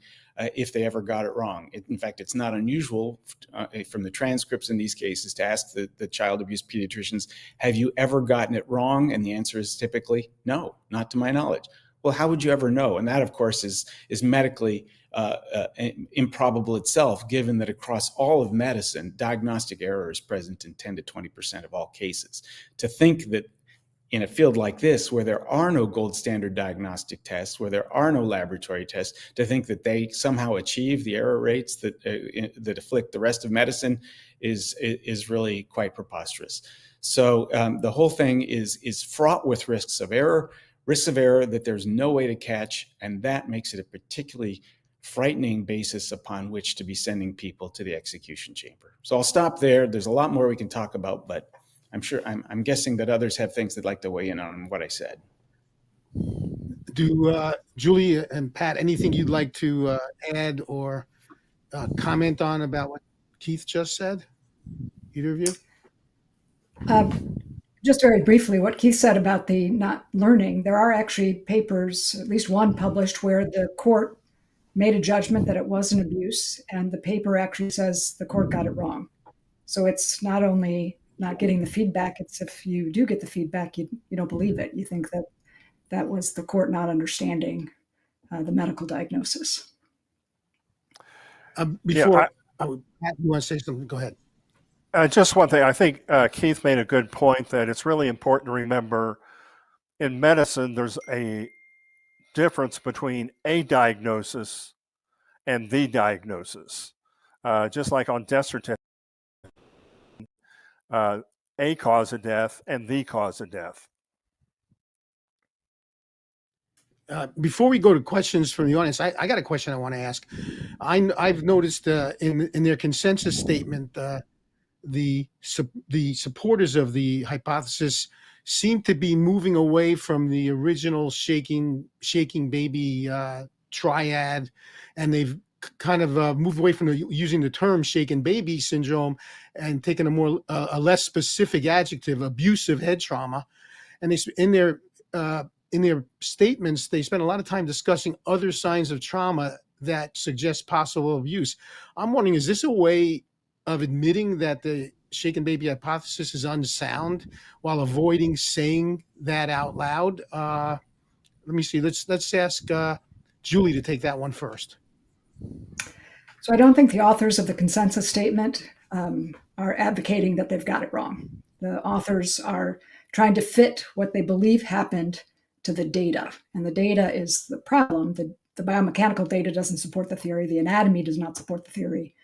if they ever got it wrong. In fact, it's not unusual from the transcripts in these cases to ask the child abuse pediatricians, have you ever gotten it wrong? And the answer is typically, no, not to my knowledge. Well, how would you ever know? And that, of course, is medically improbable itself, given that across all of medicine, diagnostic error is present in 10 to 20% of all cases. To think that in a field like this, where there are no gold standard diagnostic tests, where there are no laboratory tests, to think that they somehow achieve the error rates that afflict the rest of medicine is really quite preposterous. So the whole thing is fraught with risks of error that there's no way to catch, and that makes it a particularly frightening basis upon which to be sending people to the execution chamber. So I'll stop there. There's a lot more we can talk about, but I'm guessing that others have things they'd like to weigh in on what I said. Do Julie and Pat, anything you'd like to add or comment on about what Keith just said? Either of you? Just very briefly, what Keith said about the not learning, there are actually papers, at least one published, where the court made a judgment that it was an abuse, and the paper actually says the court got it wrong. So it's not only not getting the feedback, it's if you do get the feedback, you don't believe it. You think that that was the court not understanding the medical diagnosis. Pat, you want to say something? Go ahead. Just one thing. I think Keith made a good point that it's really important to remember in medicine, there's a difference between a diagnosis and the diagnosis. just like on death certificate, a cause of death and the cause of death. Before we go to questions from the audience, I got a question I want to ask. I've noticed in their consensus statement, the supporters of the hypothesis seem to be moving away from the original shaking baby triad, and they've kind of moved away from using the term shaken baby syndrome and taken a less specific adjective, abusive head trauma. And in their statements, they spend a lot of time discussing other signs of trauma that suggest possible abuse. I'm wondering, is this a way of admitting that the shaken baby hypothesis is unsound while avoiding saying that out loud? Let me see. Let's ask Julie to take that one first. So I don't think the authors of the consensus statement are advocating that they've got it wrong. The authors are trying to fit what they believe happened to the data. And the data is the problem. The biomechanical data doesn't support the theory. The anatomy does not support the theory.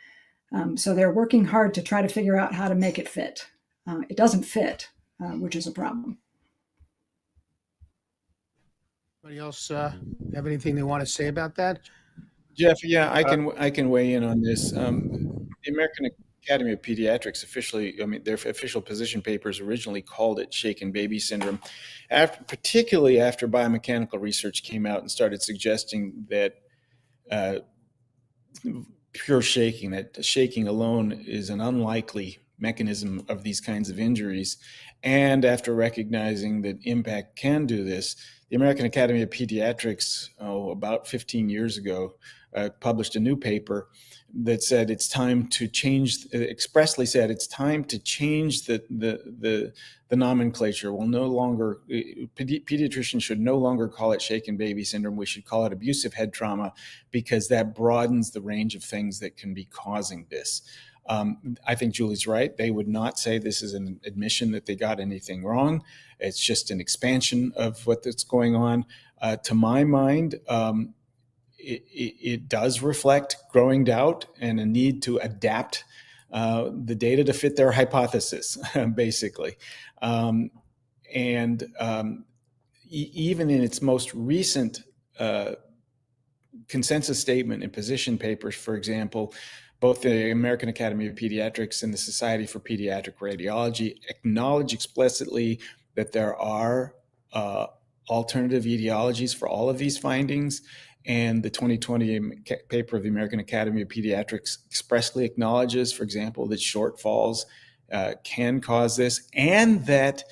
So they're working hard to try to figure out how to make it fit. It doesn't fit, which is a problem. Anybody else have anything they want to say about that? Jeff, yeah, I can weigh in on this. The American Academy of Pediatrics officially, I mean, their official position papers originally called it shaken baby syndrome, particularly after biomechanical research came out and started suggesting that pure shaking, that shaking alone is an unlikely mechanism of these kinds of injuries. And after recognizing that impact can do this, the American Academy of Pediatrics, about 15 years ago, published a new paper that said it's time to change, expressly said it's time to change the nomenclature. We'll no longer, pediatricians should no longer call it shaken baby syndrome. We should call it abusive head trauma, because that broadens the range of things that can be causing this. I think Julie's right. They would not say this is an admission that they got anything wrong. It's just an expansion of what's going on. To my mind, it does reflect growing doubt and a need to adapt the data to fit their hypothesis, basically. Even in its most recent consensus statement and position papers, for example, both the American Academy of Pediatrics and the Society for Pediatric Radiology acknowledge explicitly that there are alternative etiologies for all of these findings. And the 2020 paper of the American Academy of Pediatrics expressly acknowledges, for example, that shortfalls can cause this, and that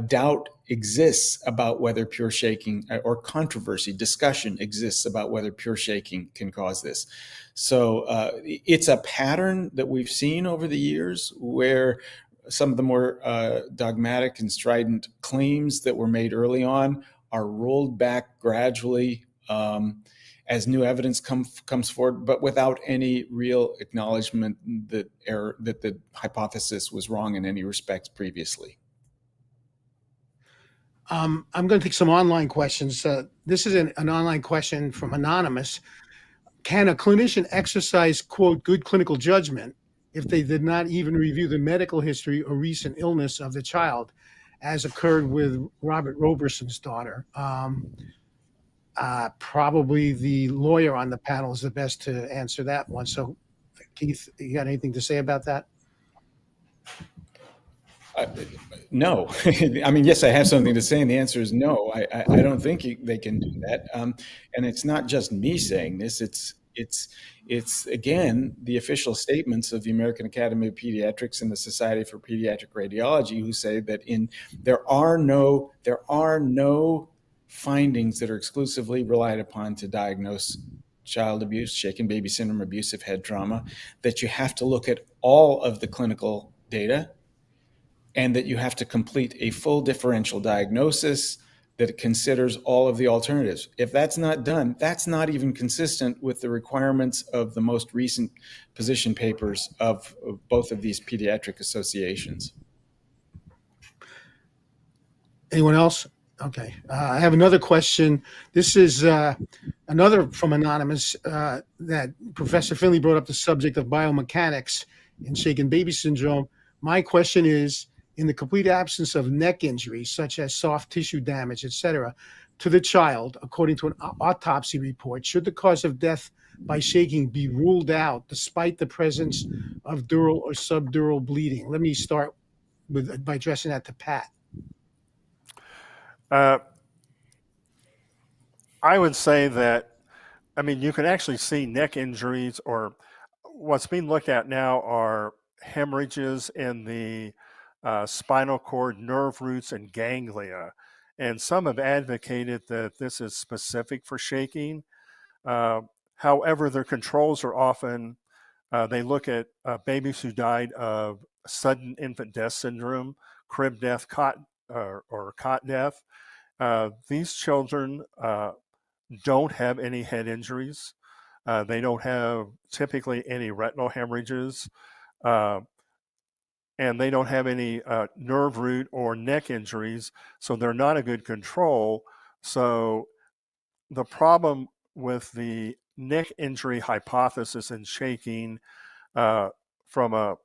doubt exists about whether pure shaking, or controversy, discussion exists about whether pure shaking can cause this. So it's a pattern that we've seen over the years where some of the more dogmatic and strident claims that were made early on are rolled back gradually as new evidence comes forward, but without any real acknowledgement that the hypothesis was wrong in any respects previously. I'm going to take some online questions. This is an online question from Anonymous. Can a clinician exercise, quote, good clinical judgment if they did not even review the medical history or recent illness of the child, as occurred with Robert Roberson's daughter? Probably the lawyer on the panel is the best to answer that one. So, Keith, you got anything to say about that? No. I mean, yes, I have something to say, and the answer is no. I don't think they can do that. And it's not just me saying this. It's again the official statements of the American Academy of Pediatrics and the Society for Pediatric Radiology, who say that there are no findings that are exclusively relied upon to diagnose child abuse, shaken baby syndrome, abusive head trauma. That you have to look at all of the clinical data, and that you have to complete a full differential diagnosis that considers all of the alternatives. If that's not done, that's not even consistent with the requirements of the most recent position papers of both of these pediatric associations. Anyone else? Okay. I have another question. This is Another from Anonymous, that Professor Finley brought up the subject of biomechanics in shaken baby syndrome. My question is, in the complete absence of neck injuries, such as soft tissue damage, etc., to the child, according to an autopsy report, should the cause of death by shaking be ruled out despite the presence of dural or subdural bleeding? Let me start by addressing that to Pat. Uh, I would say that, I mean, you can actually see neck injuries, or what's being looked at now are hemorrhages in the spinal cord, nerve roots, and ganglia. And some have advocated that this is specific for shaking. Uh, However, their controls are often, they look at babies who died of sudden infant death syndrome, crib death, or cot death. These children don't have any head injuries. They don't have typically any retinal hemorrhages, uh, and they don't have any nerve root or neck injuries, so they're not a good control. So the problem with the neck injury hypothesis in shaking, uh, from a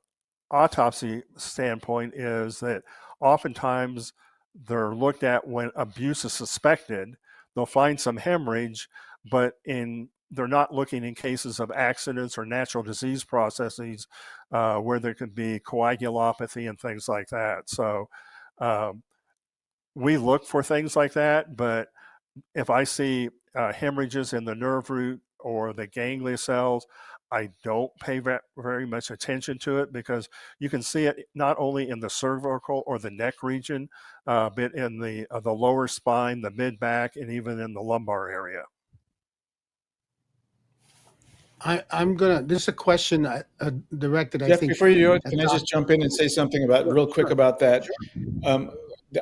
autopsy standpoint, is that oftentimes they're looked at when abuse is suspected. They'll find some hemorrhage, but they're not looking in cases of accidents or natural disease processes where there could be coagulopathy and things like that. So um, we look for things like that, but if I see hemorrhages in the nerve root or the ganglia cells, I don't pay very much attention to it, because you can see it not only in the cervical or the neck region, but in the lower spine, the mid back, and even in the lumbar area. This is a question directed, I Jeff, think, before you do it, at can I Doc. just jump in and say something about real quick Sure. about that? Um,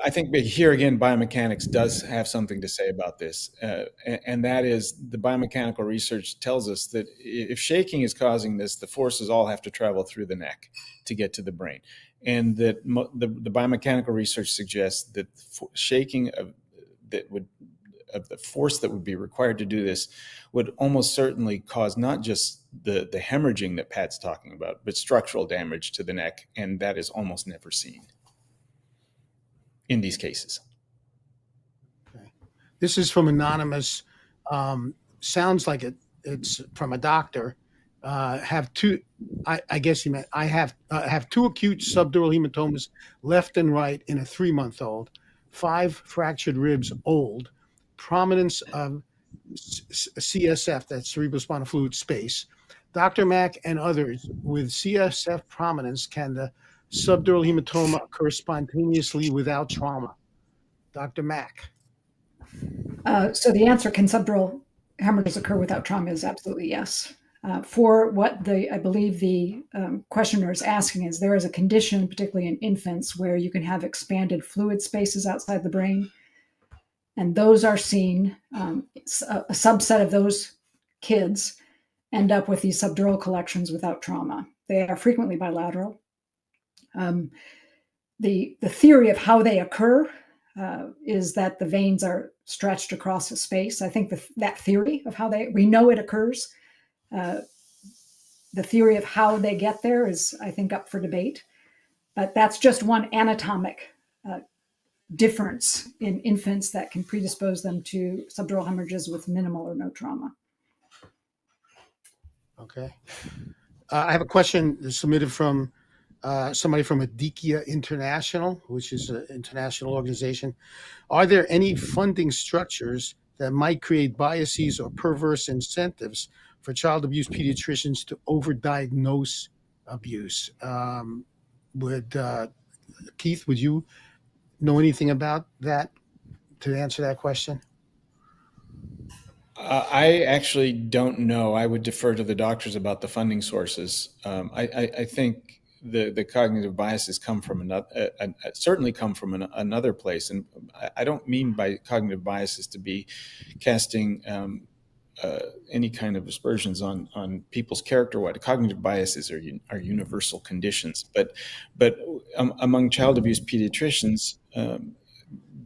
I think here again, biomechanics does have something to say about this, and that is the biomechanical research tells us that if shaking is causing this, the forces all have to travel through the neck to get to the brain, and that the biomechanical research suggests that shaking of the force that would be required to do this would almost certainly cause not just the hemorrhaging that Pat's talking about, but structural damage to the neck, and that is almost never seen in these cases. Okay. This is from Anonymous. Sounds like it's from a doctor. Have two, I guess he meant, I have two acute subdural hematomas, left and right, in a 3-month-old, 5 fractured ribs old, prominence of CSF, that's cerebrospinal fluid space. Dr. Mack and others with CSF prominence, can the subdural hematoma occur spontaneously without trauma? Dr. Mack. So the answer, can subdural hemorrhages occur without trauma, is absolutely yes. For what I believe the questioner is asking is, there is a condition, particularly in infants, where you can have expanded fluid spaces outside the brain, and those are seen. A subset of those kids end up with these subdural collections without trauma. They are frequently bilateral. The theory of how they occur is that the veins are stretched across a space. I think that theory of how we know it occurs. The theory of how they get there is, I think, up for debate. But that's just one anatomic difference in infants that can predispose them to subdural hemorrhages with minimal or no trauma. Okay. I have a question submitted from somebody from Adikia International, which is an international organization. Are there any funding structures that might create biases or perverse incentives for child abuse pediatricians to overdiagnose abuse? Keith, would you know anything about that to answer that question? I actually don't know. I would defer to the doctors about the funding sources. I think the cognitive biases come from certainly come from another place, and I don't mean by cognitive biases to be casting any kind of aspersions on people's character. What cognitive biases are universal conditions, but among child abuse pediatricians,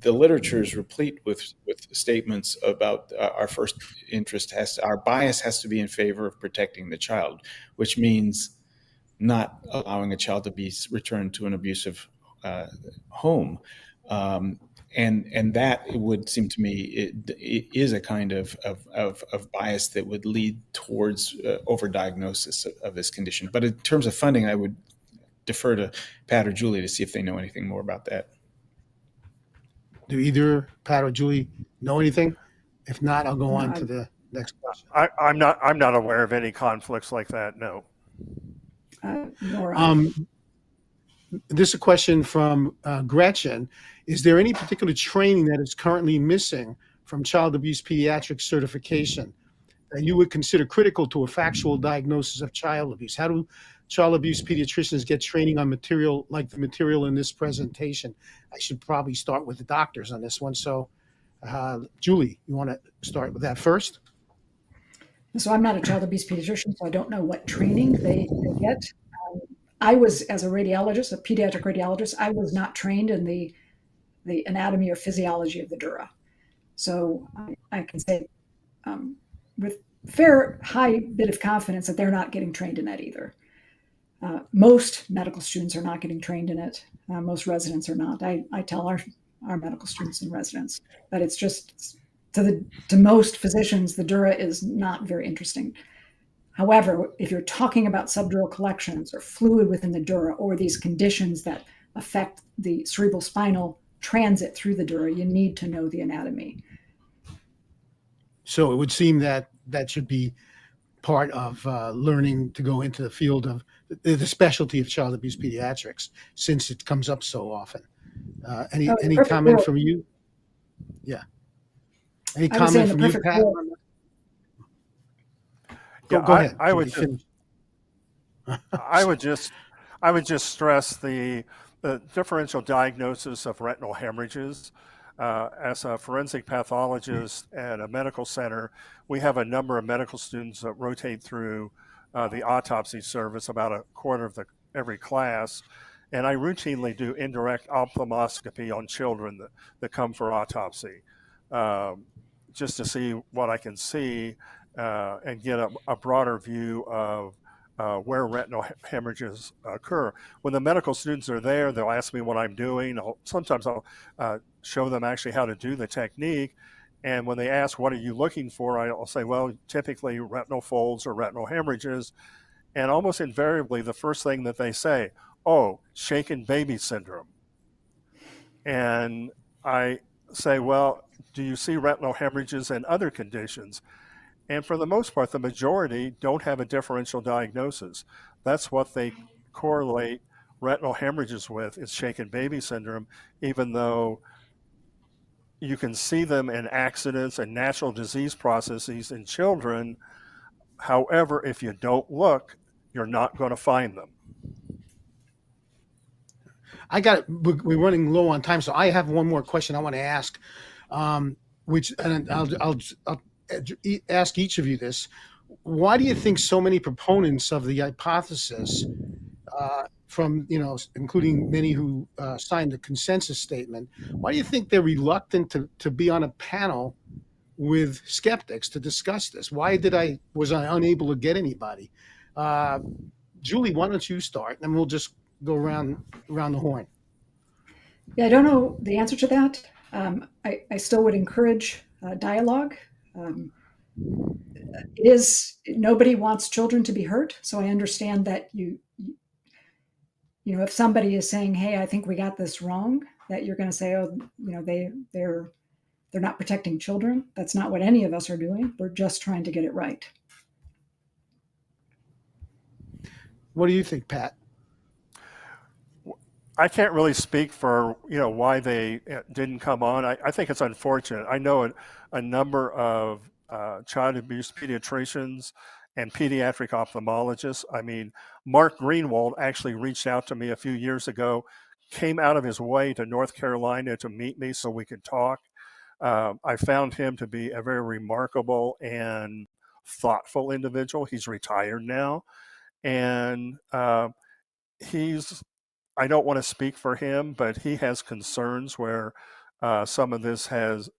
the literature is replete with statements about our first interest our bias has to be in favor of protecting the child, which means not allowing a child to be returned to an abusive home. And that, it would seem to me, it is a kind of bias that would lead towards overdiagnosis of this condition. But in terms of funding, I would defer to Pat or Julie to see if they know anything more about that. Do either Pat or Julie know anything? If not, I'll go on to the next question. I'm not aware of any conflicts like that. No. Nor I. This is a question from Gretchen. Is there any particular training that is currently missing from child abuse pediatric certification that you would consider critical to a factual diagnosis of child abuse? How do child abuse pediatricians get training on material like the material in this presentation? I should probably start with the doctors on this one. So, Julie, you want to start with that first? So I'm not a child abuse pediatrician, so I don't know what training they get. I was, as a radiologist, a pediatric radiologist, I was not trained in the anatomy or physiology of the dura. So I can say with fair high bit of confidence that they're not getting trained in that either. Most medical students are not getting trained in it. Most residents are not. I tell our medical students and residents that it's just, to most physicians, the dura is not very interesting. However, if you're talking about subdural collections or fluid within the dura or these conditions that affect the cerebral spinal transit through the dura, you need to know the anatomy. So it would seem that that should be part of learning to go into the field of the specialty of child abuse pediatrics, since it comes up so often. Any comment world. from you? Yeah. Any I would say in comment the from you, perfect Pat? world. Go ahead. I would Julie, just, I would just stress the differential diagnosis of retinal hemorrhages. As a forensic pathologist at a medical center, we have a number of medical students that rotate through the autopsy service, about a quarter of every class. And I routinely do indirect ophthalmoscopy on children that come for autopsy, just to see what I can see and get a broader view of where retinal hemorrhages occur. When the medical students are there, they'll ask me what I'm doing. Sometimes I'll show them actually how to do the technique. And when they ask, what are you looking for? I'll say, well, typically retinal folds or retinal hemorrhages. And almost invariably, the first thing that they say, oh, shaken baby syndrome. And I say, well, do you see retinal hemorrhages and other conditions? And for the most part, the majority don't have a differential diagnosis. That's what they correlate retinal hemorrhages with, is shaken baby syndrome, even though you can see them in accidents and natural disease processes in children. However, if you don't look, you're not going to find them. We're running low on time, so I have one more question I want to ask, which, and I'll ask each of you this. Why do you think so many proponents of the hypothesis, from, including many who signed the consensus statement, why do you think they're reluctant to be on a panel with skeptics to discuss this? Why was I unable to get anybody? Julie, why don't you start, and we'll just go around the horn. Yeah, I don't know the answer to that. I still would encourage dialogue. Nobody wants children to be hurt, so I understand that if somebody is saying, hey, I think we got this wrong, that you're going to say, oh, they're not protecting children. That's not what any of us are doing. We're just trying to get it right. What do you think, Pat? I can't really speak for why they didn't come on. I think it's unfortunate. I know a number of child abuse pediatricians and pediatric ophthalmologists. I mean, Mark Greenwald actually reached out to me a few years ago, came out of his way to North Carolina to meet me so we could talk. I found him to be a very remarkable and thoughtful individual. He's retired now, and I don't want to speak for him, but he has concerns where some of this has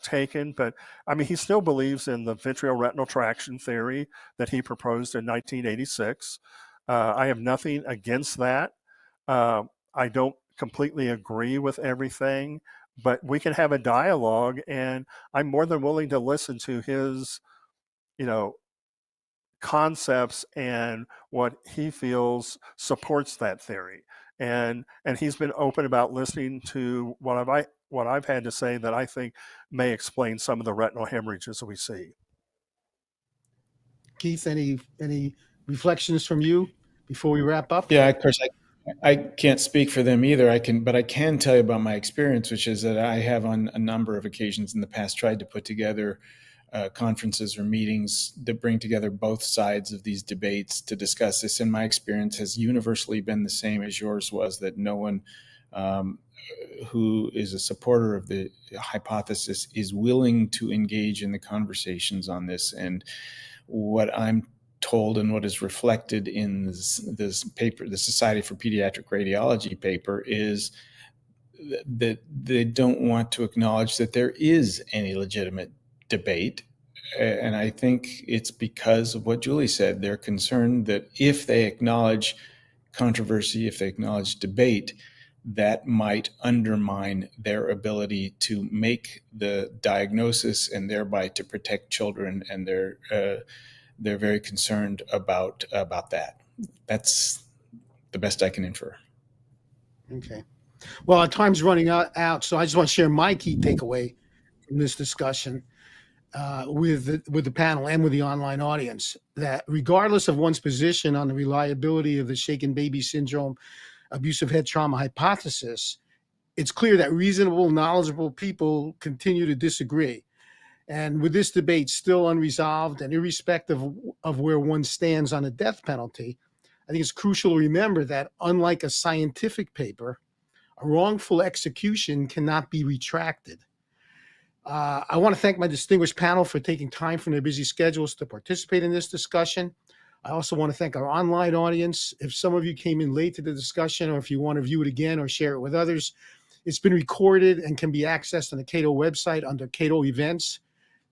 taken, but I mean, he still believes in the vitreoretinal traction theory that he proposed in 1986. I have nothing against that. I don't completely agree with everything, but we can have a dialogue, and I'm more than willing to listen to his, you know, concepts and what he feels supports that theory. And he's been open about listening to what I've had to say that I think may explain some of the retinal hemorrhages we see. Keith, any reflections from you before we wrap up? Yeah, of course, I can't speak for them either. But I can tell you about my experience, which is that I have on a number of occasions in the past tried to put together conferences or meetings that bring together both sides of these debates to discuss this. And my experience has universally been the same as yours was, that no one who is a supporter of the hypothesis is willing to engage in the conversations on this. And what I'm told and what is reflected in this paper, the Society for Pediatric Radiology paper, is that they don't want to acknowledge that there is any legitimate debate. And I think it's because of what Julie said. They're concerned that if they acknowledge controversy, if they acknowledge debate, that might undermine their ability to make the diagnosis and thereby to protect children. And they're very concerned about that. That's the best I can infer. Okay. Well, our time's running out, so I just want to share my key takeaway from this discussion with the panel and with the online audience, that regardless of one's position on the reliability of the shaken baby syndrome abusive head trauma hypothesis, it's clear that reasonable, knowledgeable people continue to disagree. And with this debate still unresolved and irrespective of where one stands on the death penalty, I think it's crucial to remember that unlike a scientific paper, a wrongful execution cannot be retracted. I want to thank my distinguished panel for taking time from their busy schedules to participate in this discussion. I also want to thank our online audience. If some of you came in late to the discussion, or if you want to view it again or share it with others, it's been recorded and can be accessed on the Cato website under Cato Events.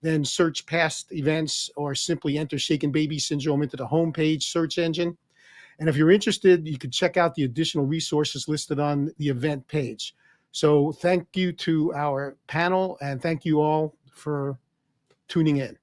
Then search past events or simply enter shaken baby syndrome into the homepage search engine. And if you're interested, you can check out the additional resources listed on the event page. So thank you to our panel, and thank you all for tuning in.